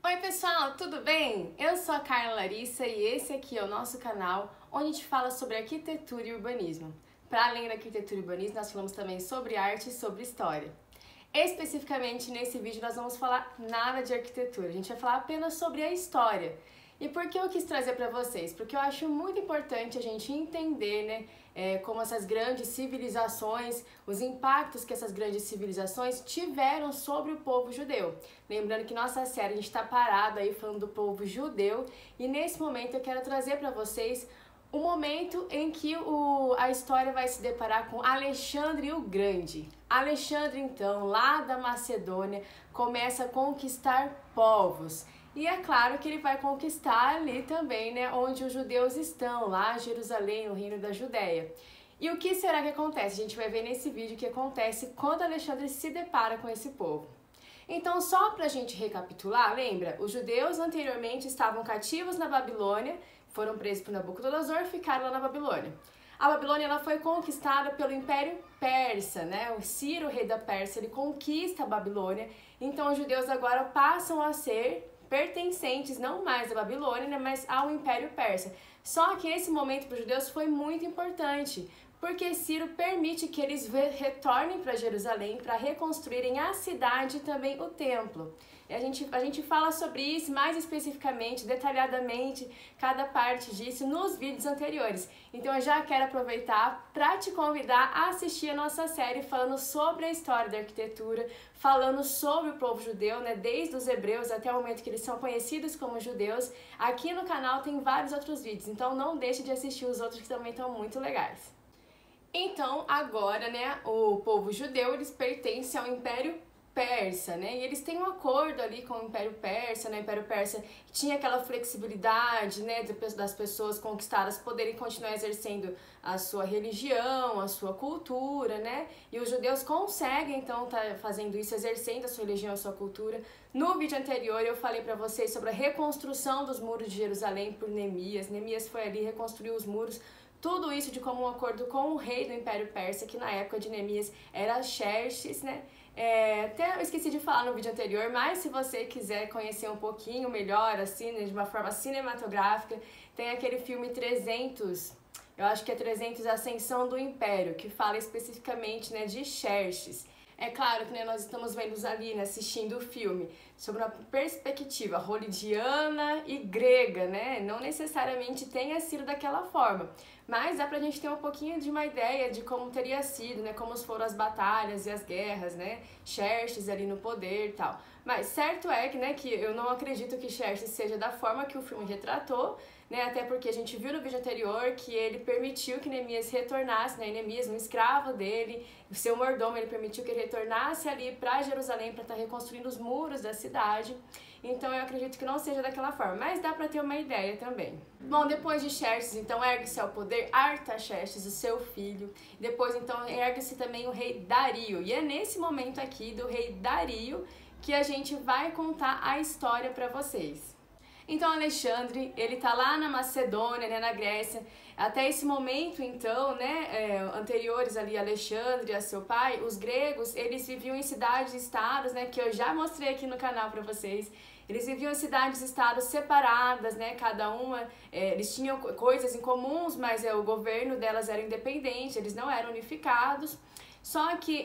Oi pessoal, tudo bem? Eu sou a Carla Larissa e esse aqui é o nosso canal onde a gente fala sobre arquitetura e urbanismo. Para além da arquitetura e urbanismo, nós falamos também sobre arte e sobre história. Especificamente nesse vídeo nós vamos falar nada de arquitetura, a gente vai falar apenas sobre a história. E por que eu quis trazer para vocês? Porque eu acho muito importante a gente entender, como essas grandes civilizações, os impactos que essas grandes civilizações tiveram sobre o povo judeu. Lembrando que nossa série a gente está parado aí falando do povo judeu e nesse momento eu quero trazer para vocês o momento em que a história vai se deparar com Alexandre o Grande. Alexandre, então, lá da Macedônia, começa a conquistar povos. E é claro que ele vai conquistar ali também, onde os judeus estão, lá em Jerusalém, no reino da Judéia. E o que será que acontece? A gente vai ver nesse vídeo o que acontece quando Alexandre se depara com esse povo. Então, só para a gente recapitular, lembra? Os judeus anteriormente estavam cativos na Babilônia, foram presos por Nabucodonosor e ficaram lá na Babilônia. A Babilônia ela foi conquistada pelo Império Persa, O Ciro, rei da Pérsia, ele conquista a Babilônia. Então, os judeus agora passam a ser pertencentes não mais à Babilônia, mas ao Império Persa. Só que esse momento para os judeus foi muito importante, porque Ciro permite que eles retornem para Jerusalém para reconstruírem a cidade e também o templo. E a gente fala sobre isso mais especificamente, detalhadamente, cada parte disso nos vídeos anteriores. Então eu já quero aproveitar para te convidar a assistir a nossa série falando sobre a história da arquitetura, falando sobre o povo judeu, desde os hebreus até o momento que eles são conhecidos como judeus. Aqui no canal tem vários outros vídeos, então não deixe de assistir os outros que também estão muito legais. Então, agora, o povo judeu, eles pertencem ao Império Persa, e eles têm um acordo ali com o Império Persa, O Império Persa tinha aquela flexibilidade, das pessoas conquistadas poderem continuar exercendo a sua religião, a sua cultura, E os judeus conseguem, então, estar fazendo isso, exercendo a sua religião, a sua cultura. No vídeo anterior, eu falei para vocês sobre a reconstrução dos muros de Jerusalém por Neemias. Neemias foi ali reconstruir os muros. Tudo isso de comum acordo com o rei do Império Persa, que na época de Neemias era Xerxes, Até eu esqueci de falar no vídeo anterior, mas se você quiser conhecer um pouquinho melhor, assim, de uma forma cinematográfica, tem aquele filme 300, eu acho que é 300 Ascensão do Império, que fala especificamente, de Xerxes. É claro que nós estamos vendo ali, assistindo o filme, sobre uma perspectiva rolidiana e grega, Não necessariamente tenha sido daquela forma, mas dá pra gente ter um pouquinho de uma ideia de como teria sido, Como foram as batalhas e as guerras, Xerxes ali no poder e tal. Mas certo é que eu não acredito que Xerxes seja da forma que o filme retratou, Até porque a gente viu no vídeo anterior que ele permitiu que Neemias retornasse, Neemias, um escravo dele, o seu mordomo, ele permitiu que ele retornasse ali para Jerusalém para estar reconstruindo os muros da cidade. Então eu acredito que não seja daquela forma, mas dá para ter uma ideia também. Bom, depois de Xerxes, então ergue-se ao poder Artaxerxes, o seu filho. Depois então ergue-se também o rei Dario. E é nesse momento aqui do rei Dario que a gente vai contar a história para vocês. Então Alexandre, ele tá lá na Macedônia, na Grécia. Até esse momento, então, anteriores ali a Alexandre e a seu pai, os gregos, eles viviam em cidades-estados, que eu já mostrei aqui no canal para vocês. Eles viviam em cidades-estados separadas, cada uma, eles tinham coisas em comuns, mas o governo delas era independente, eles não eram unificados. Só que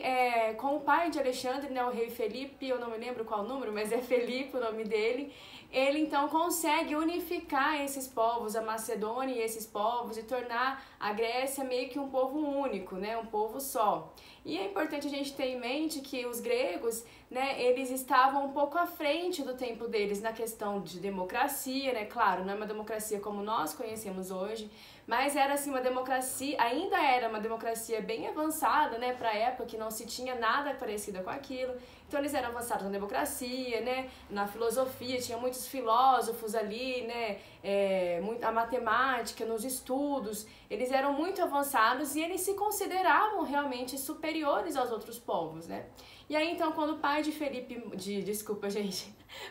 com o pai de Alexandre, o rei Felipe, eu não me lembro qual número, mas é Felipe o nome dele, ele então consegue unificar esses povos, a Macedônia e esses povos, e tornar a Grécia meio que um povo único, um povo só. E é importante a gente ter em mente que os gregos, eles estavam um pouco à frente do tempo deles na questão de democracia, Claro, não é uma democracia como nós conhecemos hoje, mas era assim uma democracia, ainda era uma democracia bem avançada, para a época que não se tinha nada parecido com aquilo. Então eles eram avançados na democracia, na filosofia, tinha muitos filósofos ali, a matemática, nos estudos, eles eram muito avançados e eles se consideravam realmente superiores aos outros povos, E aí então quando o pai de Felipe,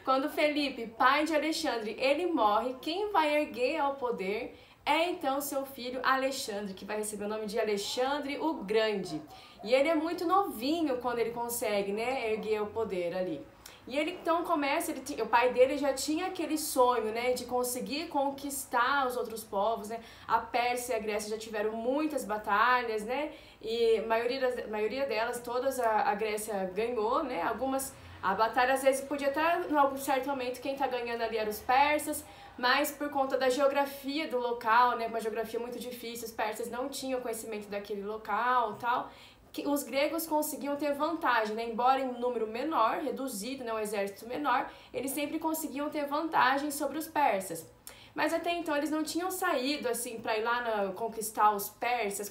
quando Felipe, pai de Alexandre, ele morre, quem vai erguer ao poder é então seu filho Alexandre, que vai receber o nome de Alexandre o Grande. E ele é muito novinho quando ele consegue, erguer o poder ali. E ele então começa, o pai dele já tinha aquele sonho, né, de conseguir conquistar os outros povos, né? A Pérsia e a Grécia já tiveram muitas batalhas, né? E a maioria delas, todas a Grécia ganhou, né? Algumas, a batalha às vezes podia estar, em algum certo momento, quem tá ganhando ali eram os persas, mas por conta da geografia do local, né, uma geografia muito difícil, os persas não tinham conhecimento daquele local, tal, que os gregos conseguiam ter vantagem, né, embora em número menor, reduzido, né, um exército menor, eles sempre conseguiam ter vantagem sobre os persas. Mas até então eles não tinham saído assim para ir lá conquistar os persas,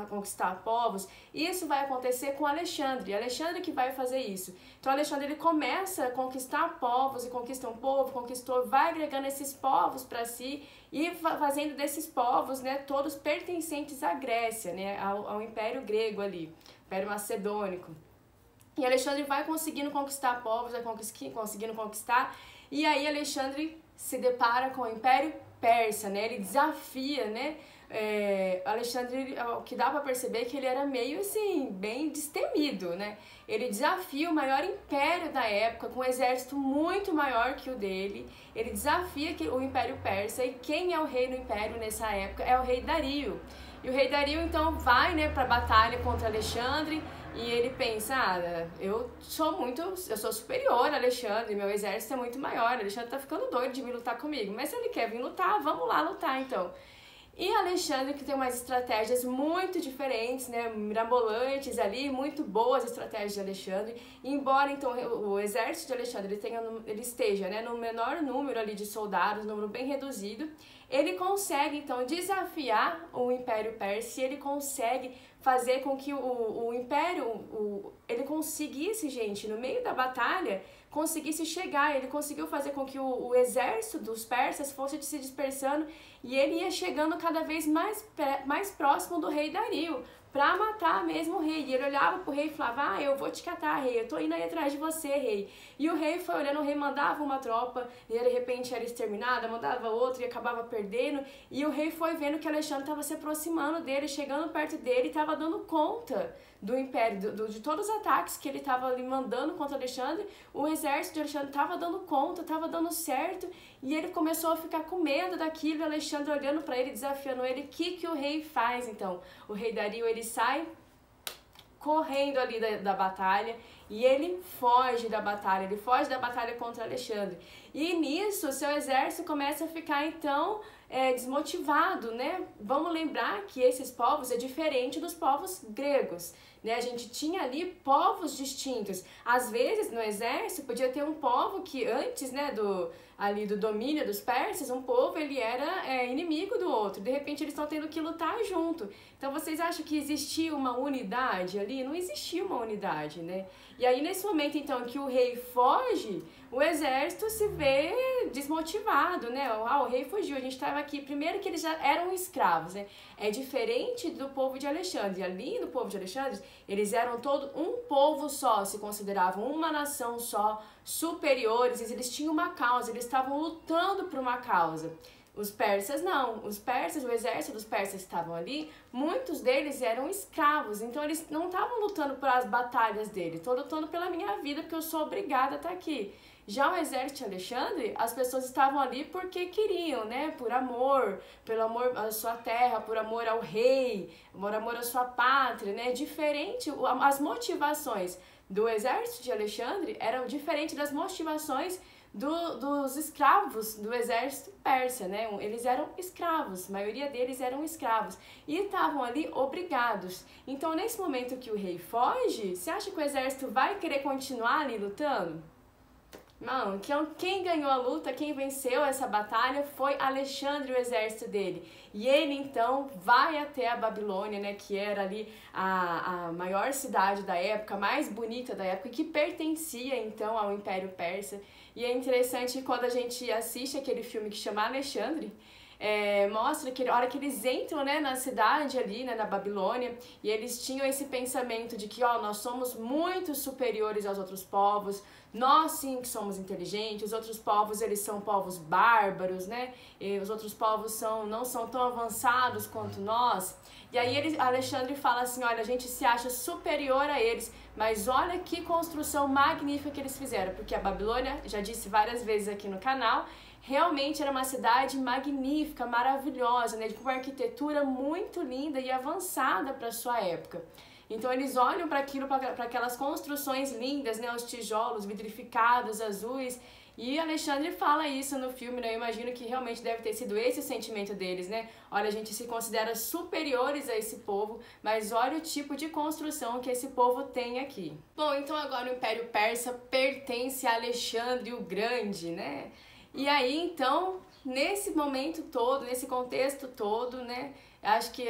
conquistar povos. Isso vai acontecer com Alexandre. Alexandre que vai fazer isso. Então Alexandre ele começa a conquistar povos e conquista um povo, conquistou, vai agregando esses povos para si e fazendo desses povos, né, todos pertencentes à Grécia, né, ao Império Grego ali, Império Macedônico. E Alexandre vai conseguindo conquistar povos, vai conseguindo conquistar. E aí Alexandre se depara com o Império Persa, né? Ele desafia, né? Alexandre, o que dá para perceber é que ele era meio assim, bem destemido, né? Ele desafia o maior império da época, com um exército muito maior que o dele. Ele desafia o Império Persa, e quem é o rei no império nessa época é o rei Dario. E o rei Dario então vai, né, para a batalha contra Alexandre. E ele pensa, eu sou superior a Alexandre, meu exército é muito maior, Alexandre tá ficando doido de vir lutar comigo, mas se ele quer vir lutar, vamos lá lutar então. E Alexandre, que tem umas estratégias muito diferentes, né, mirabolantes ali, muito boas estratégias de Alexandre, embora então o exército de Alexandre ele esteja, né, no menor número ali de soldados, um número bem reduzido, ele consegue então desafiar o Império Persa, e ele consegue fazer com que o Império, ele conseguisse, gente, no meio da batalha, conseguisse chegar, ele conseguiu fazer com que o exército dos persas fosse se dispersando, e ele ia chegando cada vez mais próximo do rei Dario, pra matar mesmo o rei. E ele olhava pro rei e falava, eu vou te catar, rei, eu tô indo aí atrás de você, rei. E o rei foi olhando, o rei mandava uma tropa, e de repente era exterminada, mandava outra e acabava perdendo. E o rei foi vendo que Alexandre estava se aproximando dele, chegando perto dele, e estava dando conta do império, de todos os ataques que ele estava ali mandando contra Alexandre. O exército de Alexandre estava dando conta, estava dando certo, e ele começou a ficar com medo daquilo. Alexandre olhando para ele, desafiando ele. O que o rei faz então? O rei Dario, ele sai correndo ali da batalha, e ele foge da batalha contra Alexandre. E nisso, seu exército começa a ficar então desmotivado, né? Vamos lembrar que esses povos é diferente dos povos gregos, né? A gente tinha ali povos distintos. Às vezes no exército podia ter um povo que antes, né, do domínio dos persas, um povo ele era inimigo do outro. De repente eles estão tendo que lutar junto. Então vocês acham que existia uma unidade ali? Não existia uma unidade, né? E aí nesse momento então que o rei foge, o exército se vê desmotivado, né? O rei fugiu, a gente estava aqui. Primeiro que eles já eram escravos, né? É diferente do povo de Alexandre. Ali no povo de Alexandre, eles eram todo um povo só, se consideravam uma nação só, superiores, eles tinham uma causa, eles estavam lutando por uma causa. Os persas não, os persas, o exército dos persas que estavam ali, muitos deles eram escravos, então eles não estavam lutando pelas batalhas deles, estou lutando pela minha vida porque eu sou obrigada a estar aqui. Já o exército de Alexandre, as pessoas estavam ali porque queriam, né, por amor, pelo amor à sua terra, por amor ao rei, por amor à sua pátria, né, diferente, as motivações do exército de Alexandre eram diferentes das motivações dos escravos do exército persa, né? Eles eram escravos, a maioria deles eram escravos e estavam ali obrigados. Então, nesse momento que o rei foge, você acha que o exército vai querer continuar ali lutando? Não, quem ganhou a luta, quem venceu essa batalha foi Alexandre e o exército dele. E ele então vai até a Babilônia, né, que era ali a maior cidade da época, a mais bonita da época, que pertencia então ao Império Persa. E é interessante quando a gente assiste aquele filme que chama Alexandre, mostra que a hora que eles entram, né, na cidade ali, né, na Babilônia, e eles tinham esse pensamento de que, ó, nós somos muito superiores aos outros povos, nós sim que somos inteligentes, os outros povos eles são povos bárbaros, né, e os outros povos não são tão avançados quanto nós. E aí Alexandre fala assim, olha, a gente se acha superior a eles, mas olha que construção magnífica que eles fizeram, porque a Babilônia, já disse várias vezes aqui no canal, realmente era uma cidade magnífica, maravilhosa, né, com uma arquitetura muito linda e avançada para sua época. Então eles olham para aquilo, para aquelas construções lindas, né, os tijolos vitrificados, azuis, e Alexandre fala isso no filme, né? Eu imagino que realmente deve ter sido esse o sentimento deles, né? Olha, a gente se considera superiores a esse povo, mas olha o tipo de construção que esse povo tem aqui. Bom, então agora o Império Persa pertence a Alexandre o Grande, né? E aí, então, nesse momento todo, nesse contexto todo, né? Acho que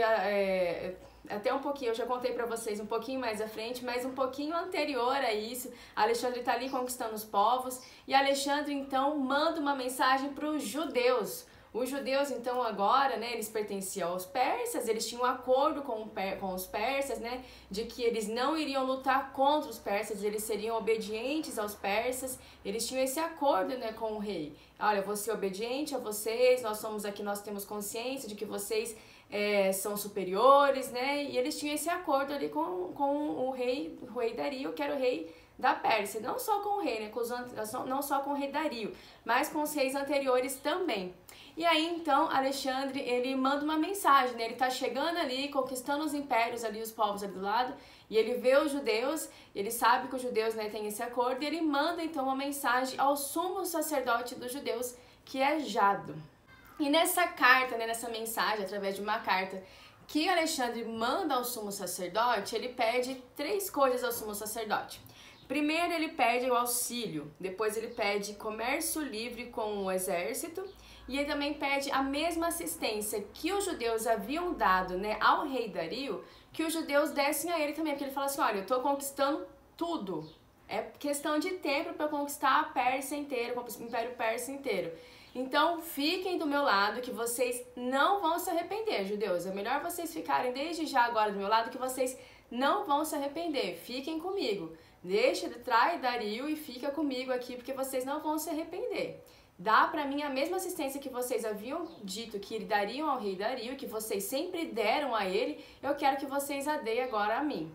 até um pouquinho, eu já contei pra vocês um pouquinho mais à frente, mas um pouquinho anterior a isso, Alexandre tá ali conquistando os povos, e Alexandre então manda uma mensagem para os judeus. Os judeus então agora, né, eles pertenciam aos persas, eles tinham um acordo com os persas, né, de que eles não iriam lutar contra os persas, eles seriam obedientes aos persas, eles tinham esse acordo, né, com o rei. Olha, eu vou ser obediente a vocês, nós somos aqui, nós temos consciência de que vocês são superiores, né? E eles tinham esse acordo ali com o rei Dario, que era o rei da Pérsia. Não só com o rei, né? Não só com o rei Dario, mas com os reis anteriores também. E aí, então, Alexandre, ele manda uma mensagem, né? Ele tá chegando ali, conquistando os impérios ali, os povos ali do lado, e ele vê os judeus, ele sabe que os judeus, né, têm esse acordo, e ele manda, então, uma mensagem ao sumo sacerdote dos judeus, que é Jado. E nessa carta, né, nessa mensagem, através de uma carta que Alexandre manda ao sumo sacerdote, ele pede 3 coisas ao sumo sacerdote. Primeiro, ele pede o auxílio, depois ele pede comércio livre com o exército, e ele também pede a mesma assistência que os judeus haviam dado, né, ao rei Dario, que os judeus dessem a ele também, porque ele fala assim, olha, eu estou conquistando tudo, é questão de tempo para conquistar a Pérsia inteira, o Império Persa inteiro. Então, fiquem do meu lado, que vocês não vão se arrepender, judeus. É melhor vocês ficarem desde já agora do meu lado, que vocês não vão se arrepender. Fiquem comigo. Trai Dario e fica comigo aqui, porque vocês não vão se arrepender. Dá pra mim a mesma assistência que vocês haviam dito que dariam ao rei Dario, que vocês sempre deram a ele, eu quero que vocês a deem agora a mim.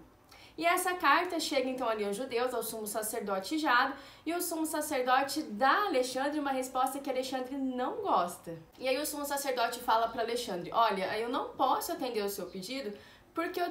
E essa carta chega então ali aos judeus, ao sumo sacerdote Jado, e o sumo sacerdote dá a Alexandre uma resposta que Alexandre não gosta. E aí o sumo sacerdote fala para Alexandre, olha, eu não posso atender o seu pedido porque eu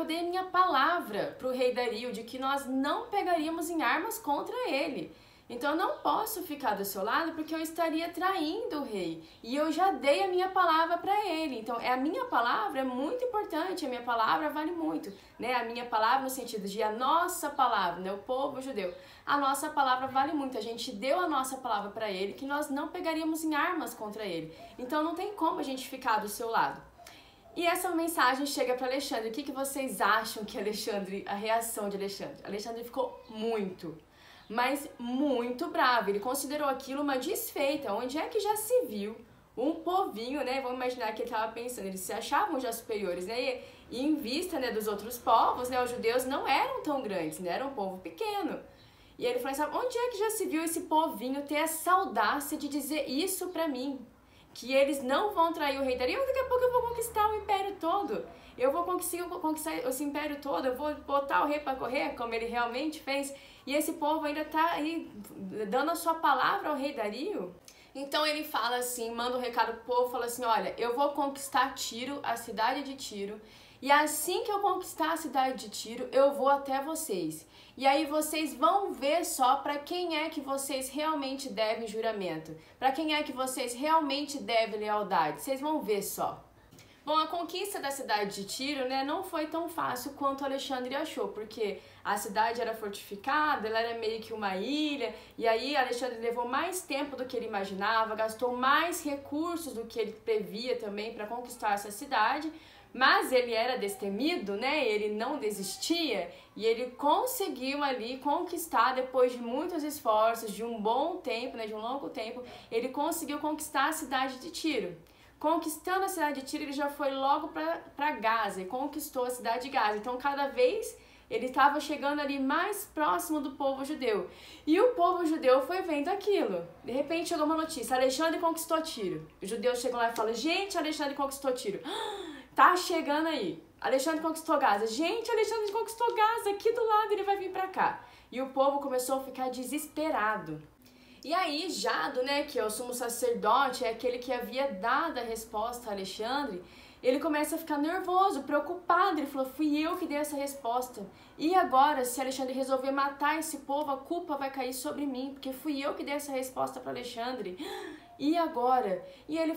dei minha palavra para o rei Dario de que nós não pegaríamos em armas contra ele. Então eu não posso ficar do seu lado porque eu estaria traindo o rei. E eu já dei a minha palavra para ele. Então a minha palavra é muito importante, a minha palavra vale muito, né? A minha palavra no sentido de a nossa palavra, né? O povo judeu. A nossa palavra vale muito. A gente deu a nossa palavra para ele que nós não pegaríamos em armas contra ele. Então não tem como a gente ficar do seu lado. E essa mensagem chega para Alexandre. O que vocês acham que a reação de Alexandre? Alexandre ficou mas muito bravo. Ele considerou aquilo uma desfeita. Onde é que já se viu um povinho, né? Vamos imaginar que ele estava pensando, eles se achavam já superiores, né? E em vista, né, dos outros povos, né, os judeus não eram tão grandes, né? Era um povo pequeno. E ele falou assim, onde é que já se viu esse povinho ter essa audácia de dizer isso pra mim? Que eles não vão trair o rei Dario, daqui a pouco eu vou conquistar o império todo. Eu vou conquistar esse império todo, eu vou botar o rei para correr, como ele realmente fez. E esse povo ainda tá aí dando a sua palavra ao rei Dario. Então ele fala assim, manda um recado pro povo, fala assim, olha, eu vou conquistar Tiro, a cidade de Tiro, e assim que eu conquistar a cidade de Tiro, eu vou até vocês. E aí vocês vão ver só para quem é que vocês realmente devem juramento, para quem é que vocês realmente devem lealdade, vocês vão ver só. Bom, a conquista da cidade de Tiro, né, não foi tão fácil quanto Alexandre achou, porque a cidade era fortificada, ela era meio que uma ilha, e aí Alexandre levou mais tempo do que ele imaginava, gastou mais recursos do que ele previa também para conquistar essa cidade, mas ele era destemido, né, ele não desistia, e ele conseguiu ali conquistar, depois de muitos esforços, de um bom tempo, né, de um longo tempo, ele conseguiu conquistar a cidade de Tiro. Conquistando a cidade de Tiro, ele já foi logo para Gaza e conquistou a cidade de Gaza. Então, cada vez ele estava chegando ali mais próximo do povo judeu. E o povo judeu foi vendo aquilo. De repente chegou uma notícia: Alexandre conquistou Tiro. Os judeus chegam lá e falam: gente, Alexandre conquistou Tiro. Tá chegando aí. Alexandre conquistou Gaza. Gente, Alexandre conquistou Gaza. Aqui do lado, ele vai vir para cá. E o povo começou a ficar desesperado. E aí Jado, né, que é o sumo sacerdote, é aquele que havia dado a resposta a Alexandre, ele começa a ficar nervoso, preocupado. Ele falou: fui eu que dei essa resposta. E agora, se Alexandre resolver matar esse povo, a culpa vai cair sobre mim, porque fui eu que dei essa resposta para Alexandre. E agora? E ele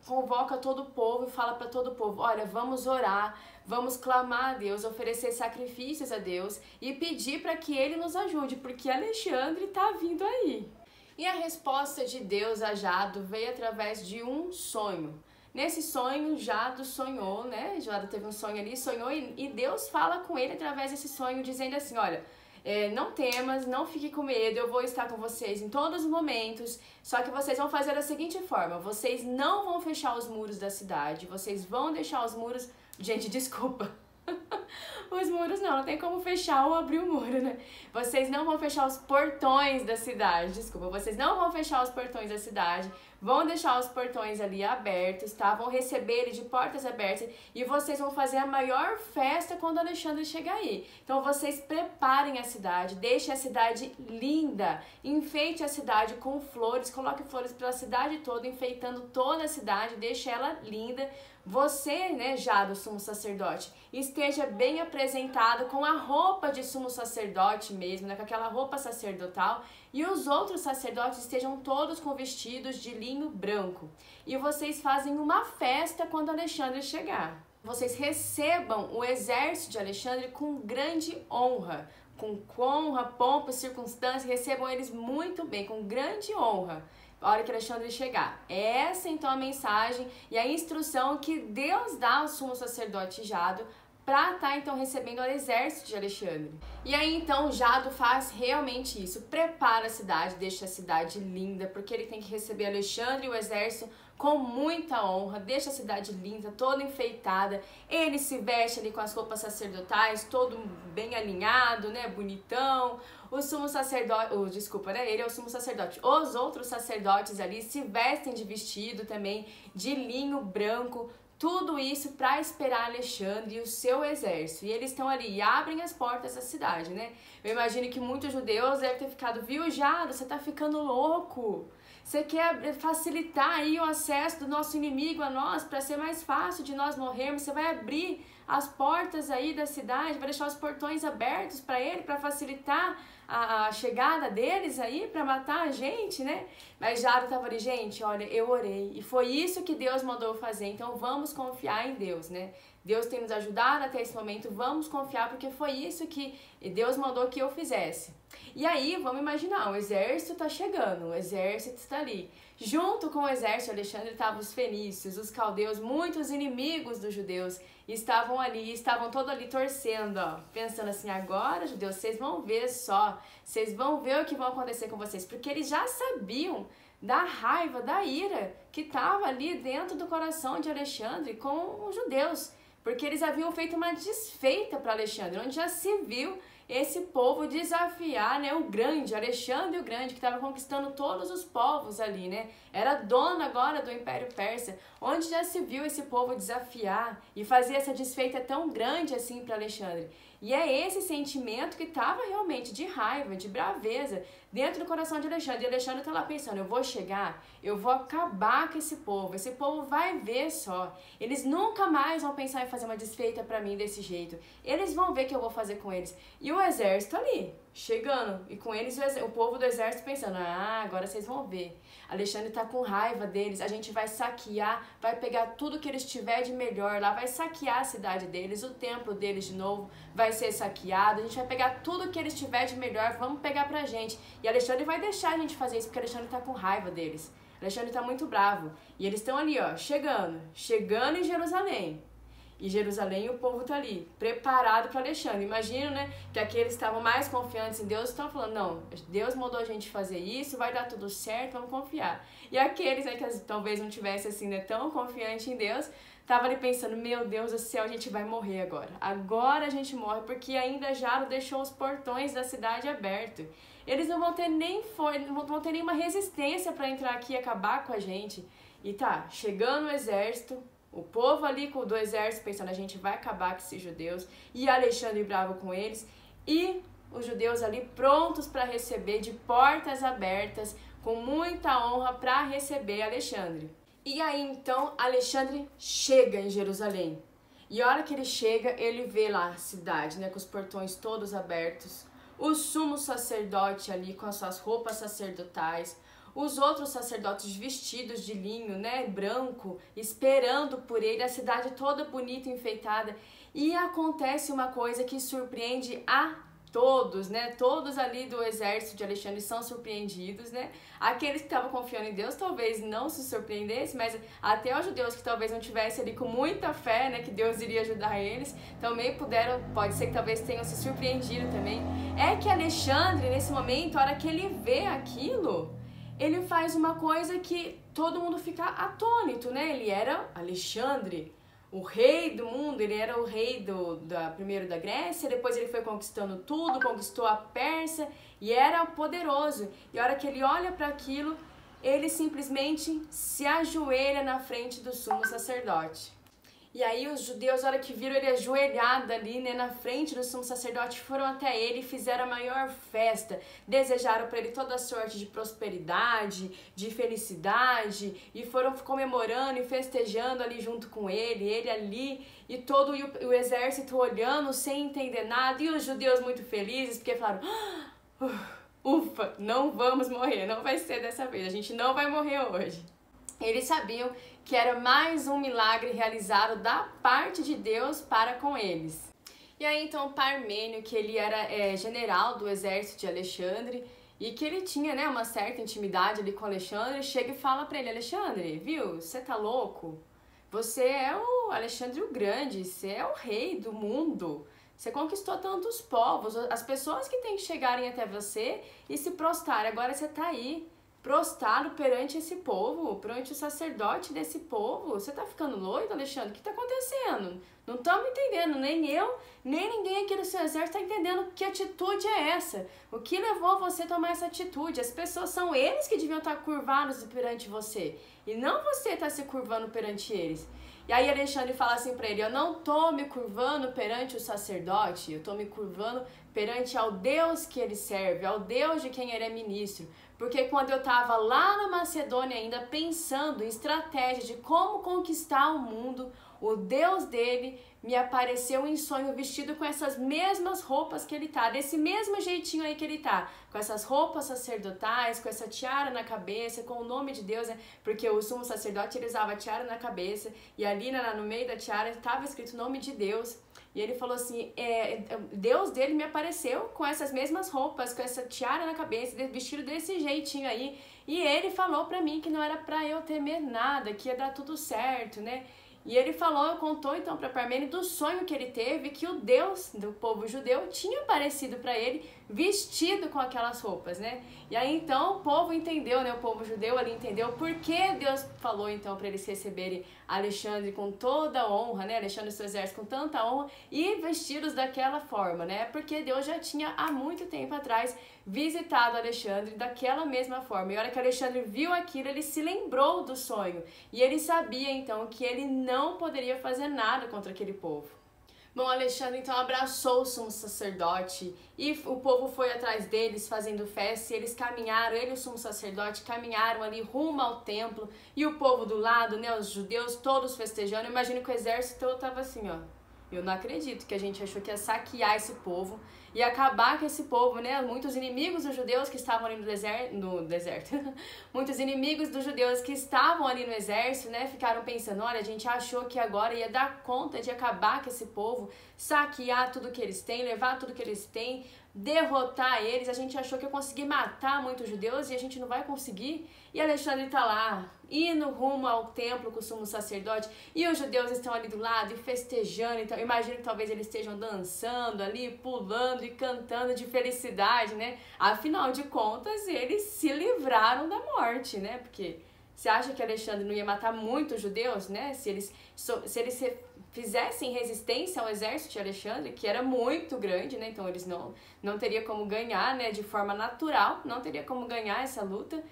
convoca todo o povo e fala para todo o povo: olha, vamos orar, vamos clamar a Deus, oferecer sacrifícios a Deus e pedir para que ele nos ajude, porque Alexandre está vindo aí. E a resposta de Deus a Jado veio através de um sonho. Nesse sonho, Jado sonhou, né? Jado teve um sonho ali, sonhou e Deus fala com ele através desse sonho, dizendo assim: olha, não temas, não fique com medo, eu vou estar com vocês em todos os momentos, só que vocês vão fazer da seguinte forma: vocês não vão fechar os muros da cidade, vocês vão deixar os muros... Gente, desculpa. Os muros não tem como fechar ou abrir o muro, né? Vocês não vão fechar os portões da cidade, desculpa, vocês não vão fechar os portões da cidade, vão deixar os portões ali abertos, tá? Vão receber ele de portas abertas e vocês vão fazer a maior festa quando Alexandre chegar aí. Então vocês preparem a cidade, deixem a cidade linda, enfeite a cidade com flores, coloque flores pela cidade toda, enfeitando toda a cidade, deixe ela linda. Você, né, Jado, sumo sacerdote, esteja bem apresentado com a roupa de sumo sacerdote mesmo, né, com aquela roupa sacerdotal, e os outros sacerdotes estejam todos com vestidos de linho branco. E vocês fazem uma festa quando Alexandre chegar. Vocês recebam o exército de Alexandre com grande honra, com honra, pompa e circunstância, recebam eles muito bem, com grande honra. A hora que Alexandre chegar. Essa então a mensagem e a instrução que Deus dá ao sumo sacerdote Jado para estar então recebendo o exército de Alexandre. E aí então Jado faz realmente isso, prepara a cidade, deixa a cidade linda, porque ele tem que receber Alexandre e o exército com muita honra, deixa a cidade linda, toda enfeitada, ele se veste ali com as roupas sacerdotais, todo bem alinhado, né, bonitão. O sumo sacerdote, ele é o sumo sacerdote. Os outros sacerdotes ali se vestem de vestido também, de linho branco, tudo isso para esperar Alexandre e o seu exército. E eles estão ali e abrem as portas da cidade, né? Eu imagino que muitos judeus devem ter ficado: viu, Jado, você tá ficando louco. Você quer facilitar aí o acesso do nosso inimigo a nós para ser mais fácil de nós morrermos. Você vai abrir as portas aí da cidade, vai deixar os portões abertos para ele, para facilitar a chegada deles aí, para matar a gente, né? Mas Jado tava ali: gente, olha, eu orei e foi isso que Deus mandou fazer, então vamos confiar em Deus, né? Deus tem nos ajudado até esse momento, vamos confiar, porque foi isso que Deus mandou que eu fizesse. E aí, vamos imaginar, o exército tá chegando, o exército está ali. Junto com o exército, Alexandre, estavam os fenícios, os caldeus, muitos inimigos dos judeus estavam ali, estavam todos ali torcendo, ó, pensando assim: agora, judeus, vocês vão ver só, vocês vão ver o que vai acontecer com vocês, porque eles já sabiam da raiva, da ira que estava ali dentro do coração de Alexandre com os judeus, porque eles haviam feito uma desfeita para Alexandre, onde já se viu esse povo desafiar, né, o grande, Alexandre o Grande, que estava conquistando todos os povos ali, né? Era dono agora do Império Persa, onde já se viu esse povo desafiar e fazer essa desfeita tão grande assim para Alexandre. E é esse sentimento que estava realmente de raiva, de braveza, dentro do coração de Alexandre. E Alexandre está lá pensando: eu vou chegar, eu vou acabar com esse povo vai ver só. Eles nunca mais vão pensar em fazer uma desfeita para mim desse jeito. Eles vão ver o que eu vou fazer com eles. E o exército ali, chegando, e com eles o povo do exército pensando: ah, agora vocês vão ver. Alexandre tá com raiva deles, a gente vai saquear, vai pegar tudo que eles tiver de melhor lá, vai saquear a cidade deles, o templo deles de novo vai ser saqueado, a gente vai pegar tudo que eles tiver de melhor, vamos pegar pra gente. E Alexandre vai deixar a gente fazer isso, porque Alexandre tá com raiva deles. Alexandre tá muito bravo. E eles estão ali, ó, chegando em Jerusalém. E Jerusalém, o povo tá ali, preparado para Alexandre. Imagina, né, que aqueles que estavam mais confiantes em Deus estão falando, não, Deus mandou a gente fazer isso, vai dar tudo certo, vamos confiar. E aqueles, né, que talvez não tivesse assim, né, tão confiante em Deus, tava ali pensando, meu Deus do céu, a gente vai morrer agora. Agora a gente morre, porque ainda Jairo deixou os portões da cidade abertos. Eles não vão ter não vão ter nenhuma resistência para entrar aqui e acabar com a gente. E tá, chegando o exército, o povo ali do exército pensando, a gente vai acabar com esses judeus, e Alexandre bravo com eles, e os judeus ali prontos para receber, de portas abertas, com muita honra para receber Alexandre. E aí então Alexandre chega em Jerusalém, e a hora que ele chega, ele vê lá a cidade, né, com os portões todos abertos, o sumo sacerdote ali com as suas roupas sacerdotais, os outros sacerdotes vestidos de linho, né, branco, esperando por ele, a cidade toda bonita, enfeitada. E acontece uma coisa que surpreende a todos, né? Todos ali do exército de Alexandre são surpreendidos, né? Aqueles que estavam confiando em Deus talvez não se surpreendessem, mas até os judeus que talvez não tivessem ali com muita fé, né, que Deus iria ajudar eles, também pode ser que talvez tenham se surpreendido também. É que Alexandre, nesse momento, a hora que ele vê aquilo, ele faz uma coisa que todo mundo fica atônito, né? Ele era Alexandre, o rei do mundo, ele era o rei primeiro da Grécia, depois ele foi conquistando tudo, conquistou a Pérsia e era poderoso. E a hora que ele olha para aquilo, ele simplesmente se ajoelha na frente do sumo sacerdote. E aí os judeus, na hora que viram ele ajoelhado ali, né, na frente do sumo sacerdote, foram até ele e fizeram a maior festa. Desejaram para ele toda a sorte de prosperidade, de felicidade, e foram comemorando e festejando ali junto com ele ali, e todo o exército olhando sem entender nada, e os judeus muito felizes, porque falaram, ufa, não vamos morrer, não vai ser dessa vez, a gente não vai morrer hoje. Eles sabiam que era mais um milagre realizado da parte de Deus para com eles. E aí então Parmênio, que ele era general do exército de Alexandre e que ele tinha, né, uma certa intimidade ali com Alexandre, chega e fala para ele, Alexandre, viu, você tá louco? Você é o Alexandre o Grande, você é o rei do mundo. Você conquistou tantos povos, as pessoas que têm que chegarem até você e se prostrarem, agora você tá aí, prostrado perante esse povo, perante o sacerdote desse povo. Você tá ficando doido, Alexandre? O que tá acontecendo? Não estamos entendendo, nem eu, nem ninguém aqui do seu exército tá entendendo que atitude é essa. O que levou você a tomar essa atitude? As pessoas são eles que deviam estar curvados perante você, e não você tá se curvando perante eles. E aí Alexandre fala assim pra ele, eu não tô me curvando perante o sacerdote, eu tô me curvando perante ao Deus que ele serve, ao Deus de quem ele é ministro. Porque quando eu estava lá na Macedônia ainda pensando em estratégia de como conquistar o mundo, o Deus dele me apareceu em sonho vestido com essas mesmas roupas que ele tá, desse mesmo jeitinho aí que ele tá, com essas roupas sacerdotais, com essa tiara na cabeça, com o nome de Deus, né? Porque o sumo sacerdote ele usava a tiara na cabeça e ali no meio da tiara estava escrito o nome de Deus. E ele falou assim, Deus dele me apareceu com essas mesmas roupas, com essa tiara na cabeça, vestido desse jeitinho aí. E ele falou pra mim que não era pra eu temer nada, que ia dar tudo certo, né? E ele contou então para Parmênio do sonho que ele teve, que o Deus do povo judeu tinha aparecido para ele vestido com aquelas roupas, né? E aí então o povo entendeu, né? O povo judeu ali entendeu por que Deus falou então para eles receberem Alexandre com toda a honra, né? Alexandre e seu exército com tanta honra e vestidos daquela forma, né? Porque Deus já tinha há muito tempo atrás visitado Alexandre daquela mesma forma. E a hora que Alexandre viu aquilo, ele se lembrou do sonho. E ele sabia então que ele não poderia fazer nada contra aquele povo. Bom, Alexandre então abraçou o sumo sacerdote e o povo foi atrás deles fazendo festa e eles caminharam, ele e o sumo sacerdote caminharam ali rumo ao templo e o povo do lado, né, os judeus todos festejando. Eu imagino que o exército todo tava assim, ó. Eu não acredito que a gente achou que ia saquear esse povo e acabar com esse povo, né? Muitos inimigos dos judeus que estavam ali no deserto. Muitos inimigos dos judeus que estavam ali no exército, né? Ficaram pensando, olha, a gente achou que agora ia dar conta de acabar com esse povo, saquear tudo que eles têm, levar tudo que eles têm, derrotar eles. A gente achou que ia conseguir matar muitos judeus e a gente não vai conseguir. E Alexandre tá lá, indo rumo ao templo com o sumo sacerdote, e os judeus estão ali do lado e festejando. Então, imagino que talvez eles estejam dançando ali, pulando e cantando de felicidade, né? Afinal de contas, eles se livraram da morte, né? Porque você acha que Alexandre não ia matar muitos judeus, né? Se eles fizessem resistência ao exército de Alexandre, que era muito grande, né? Então eles não teria como ganhar, né? De forma natural, não teria como ganhar essa luta.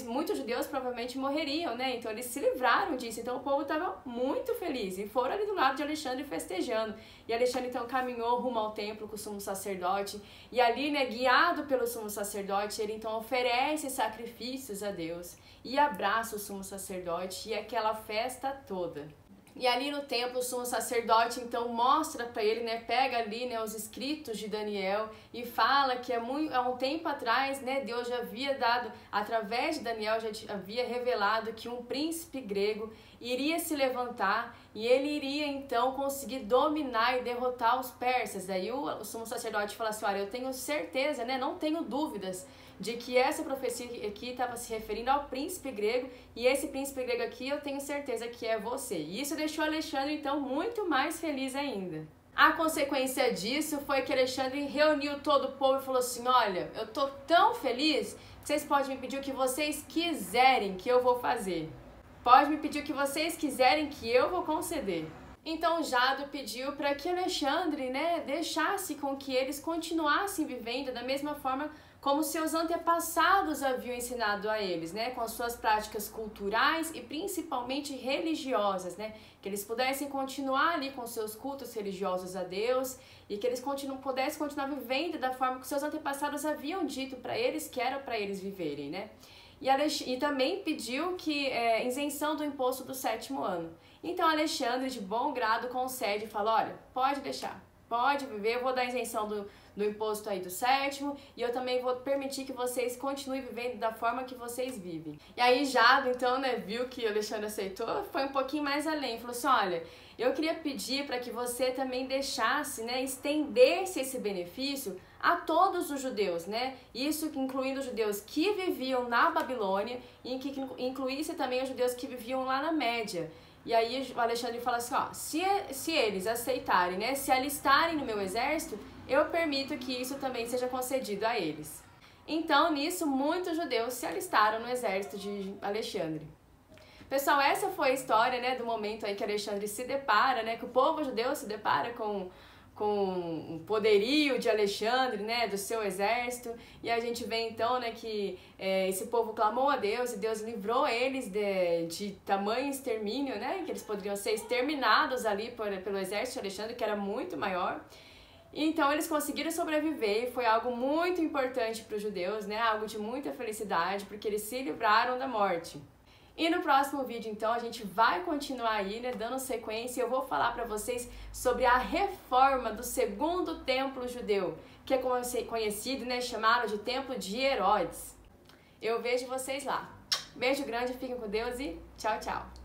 Muitos judeus provavelmente morreriam, né? Então eles se livraram disso. Então o povo estava muito feliz e foram ali do lado de Alexandre festejando. E Alexandre então caminhou rumo ao templo com o sumo sacerdote. E ali, né, guiado pelo sumo sacerdote, ele então oferece sacrifícios a Deus e abraça o sumo sacerdote e aquela festa toda. E ali no templo, o sumo sacerdote então mostra para ele, né, pega ali, né, os escritos de Daniel e fala que há um tempo atrás, né, Deus já havia dado, através de Daniel, já havia revelado que um príncipe grego iria se levantar e ele iria então conseguir dominar e derrotar os persas. Daí o sumo sacerdote fala assim, olha, eu tenho certeza, né, não tenho dúvidas de que essa profecia aqui estava se referindo ao príncipe grego, e esse príncipe grego aqui eu tenho certeza que é você. E isso deixou Alexandre então muito mais feliz ainda. A consequência disso foi que Alexandre reuniu todo o povo e falou assim, olha, eu tô tão feliz que vocês podem me pedir o que vocês quiserem que eu vou fazer. Pode me pedir o que vocês quiserem que eu vou conceder. Então Jado pediu para que Alexandre, né, deixasse com que eles continuassem vivendo da mesma forma como seus antepassados haviam ensinado a eles, né, com as suas práticas culturais e principalmente religiosas, né, que eles pudessem continuar ali com seus cultos religiosos a Deus e que eles pudessem continuar vivendo da forma que seus antepassados haviam dito para eles que era para eles viverem, né. E também pediu que isenção do imposto do 7º ano. Então Alexandre, de bom grado, concede e fala, olha, pode deixar, pode viver, eu vou dar isenção do imposto aí do 7º e eu também vou permitir que vocês continuem vivendo da forma que vocês vivem. E aí Jado, então, né, viu que Alexandre aceitou, foi um pouquinho mais além, falou assim, olha, eu queria pedir para que você também deixasse, né, estendesse esse benefício a todos os judeus, né, isso incluindo os judeus que viviam na Babilônia e que incluísse também os judeus que viviam lá na Média. E aí o Alexandre fala assim, ó, se eles aceitarem, né, se alistarem no meu exército, eu permito que isso também seja concedido a eles. Então, nisso, muitos judeus se alistaram no exército de Alexandre. Pessoal, essa foi a história, né, do momento aí que Alexandre se depara, né, que o povo judeu se depara com o poderio de Alexandre, né, do seu exército, e a gente vê então, né, que esse povo clamou a Deus e Deus livrou eles de tamanho extermínio, né, que eles poderiam ser exterminados ali pelo exército de Alexandre, que era muito maior. Então eles conseguiram sobreviver e foi algo muito importante para os judeus, né, algo de muita felicidade, porque eles se livraram da morte. E no próximo vídeo, então, a gente vai continuar aí, né, dando sequência, e eu vou falar para vocês sobre a reforma do segundo templo judeu, que é conhecido, né, chamado de Templo de Herodes. Eu vejo vocês lá. Beijo grande, fiquem com Deus e tchau, tchau!